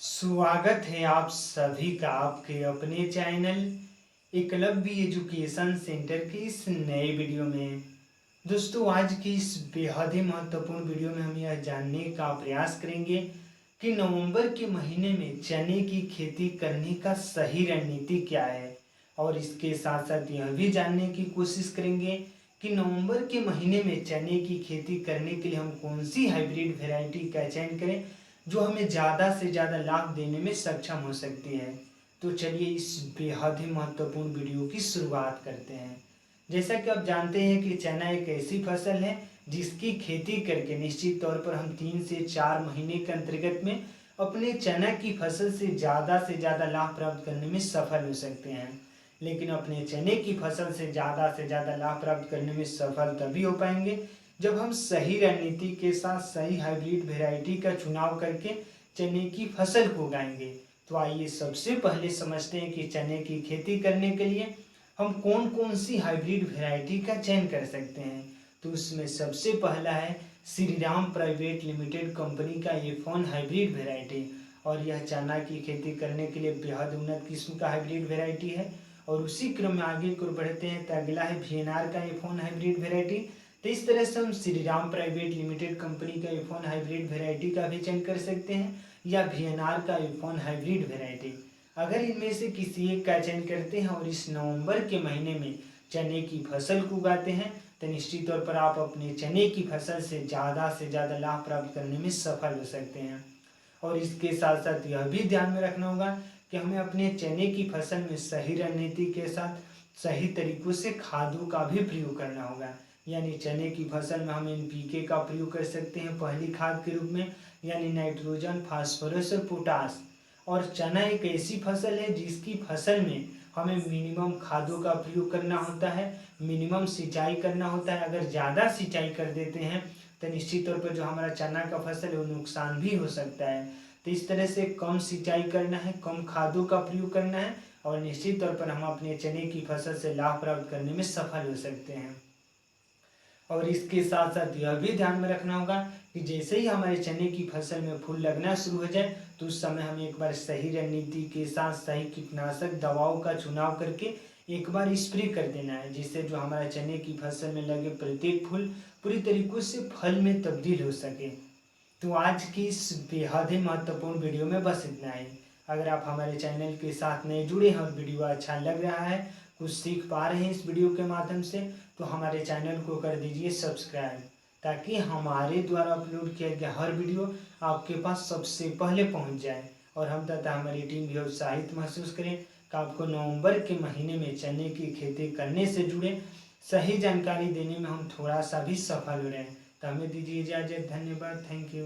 स्वागत है आप सभी का आपके अपने चैनल एकलव्य एजुकेशन सेंटर की इस नए वीडियो में। दोस्तों, आज की इस बेहद ही महत्वपूर्ण वीडियो में हम यह जानने का प्रयास करेंगे कि नवंबर के महीने में चने की खेती करने का सही रणनीति क्या है, और इसके साथ साथ यह भी जानने की कोशिश करेंगे कि नवंबर के महीने में चने की खेती करने के लिए हम कौन सी हाइब्रिड वैरायटी का चयन करें जो हमें ज़्यादा से ज़्यादा लाभ देने में सक्षम हो सकती है। तो चलिए इस बेहद ही महत्वपूर्ण वीडियो की शुरुआत करते हैं। जैसा कि आप जानते हैं कि चना एक ऐसी फसल है जिसकी खेती करके निश्चित तौर पर हम 3 से 4 महीने के अंतर्गत में अपने चना की फसल से ज़्यादा लाभ प्राप्त करने में सफल हो सकते हैं। लेकिन अपने चने की फसल से ज़्यादा लाभ प्राप्त करने में सफल तभी हो पाएंगे जब हम सही रणनीति के साथ सही हाइब्रिड वैरायटी का चुनाव करके चने की फसल को उगाएंगे। तो आइए सबसे पहले समझते हैं कि चने की खेती करने के लिए हम कौन कौन सी हाइब्रिड वैरायटी का चयन कर सकते हैं। तो उसमें सबसे पहला है Shri Ram private limited company का F1 हाइब्रिड वैरायटी, और यह चना की खेती करने के लिए बेहद उन्नत किस्म का हाइब्रिड वैरायटी है। और उसी क्रम में आगे को बढ़ते हैं तो अगला है VNR का F1 हाइब्रिड वैरायटी। तो इस तरह से हम Shri Ram private limited company का F1 हाइब्रिड वैरायटी का भी चयन कर सकते हैं या VNR का F1 हाइब्रिड वैरायटी। अगर इनमें से किसी एक का चयन करते हैं और इस नवंबर के महीने में चने की फसल को उगाते हैं तो निश्चित तौर पर आप अपने चने की फसल से ज़्यादा लाभ प्राप्त करने में सफल हो सकते हैं। और इसके साथ साथ यह भी ध्यान में रखना होगा कि हमें अपने चने की फसल में सही रणनीति के साथ सही तरीकों से खादों का भी प्रयोग करना होगा। यानी चने की फसल में हम NPK का प्रयोग कर सकते हैं पहली खाद के रूप में, यानी नाइट्रोजन, फास्फोरस और पोटास। और चना एक ऐसी फसल है जिसकी फसल में हमें मिनिमम खादों का प्रयोग करना होता है, मिनिमम सिंचाई करना होता है। अगर ज़्यादा सिंचाई कर देते हैं तो निश्चित तौर पर जो हमारा चना का फसल है वो नुकसान भी हो सकता है। तो इस तरह से कम सिंचाई करना है, कम खादों का प्रयोग करना है, और निश्चित तौर पर हम अपने चने की फसल से लाभ प्राप्त करने में सफल हो सकते हैं। और इसके साथ साथ यह भी ध्यान में रखना होगा कि जैसे ही हमारे चने की फसल में फूल लगना शुरू हो जाए तो उस समय हमें एक बार सही रणनीति के साथ सही कीटनाशक दवाओं का चुनाव करके एक बार स्प्रे कर देना है, जिससे जो हमारे चने की फसल में लगे प्रत्येक फूल पूरी तरीकों से फल में तब्दील हो सके। तो आज की इस बेहद ही महत्वपूर्ण वीडियो में बस इतना ही। अगर आप हमारे चैनल के साथ नए जुड़े हैं और वीडियो अच्छा लग रहा है, कुछ सीख पा रहे हैं इस वीडियो के माध्यम से, तो हमारे चैनल को कर दीजिए सब्सक्राइब, ताकि हमारे द्वारा अपलोड किया गया हर वीडियो आपके पास सबसे पहले पहुंच जाए। और हम तथा हमारी टीम भी उत्साहित महसूस करें कि आपको नवंबर के महीने में चने की खेती करने से जुड़े सही जानकारी देने में हम थोड़ा सा भी सफल हो रहे हैं। तो हमें दीजिए इजाज़त। धन्यवाद। Thank you.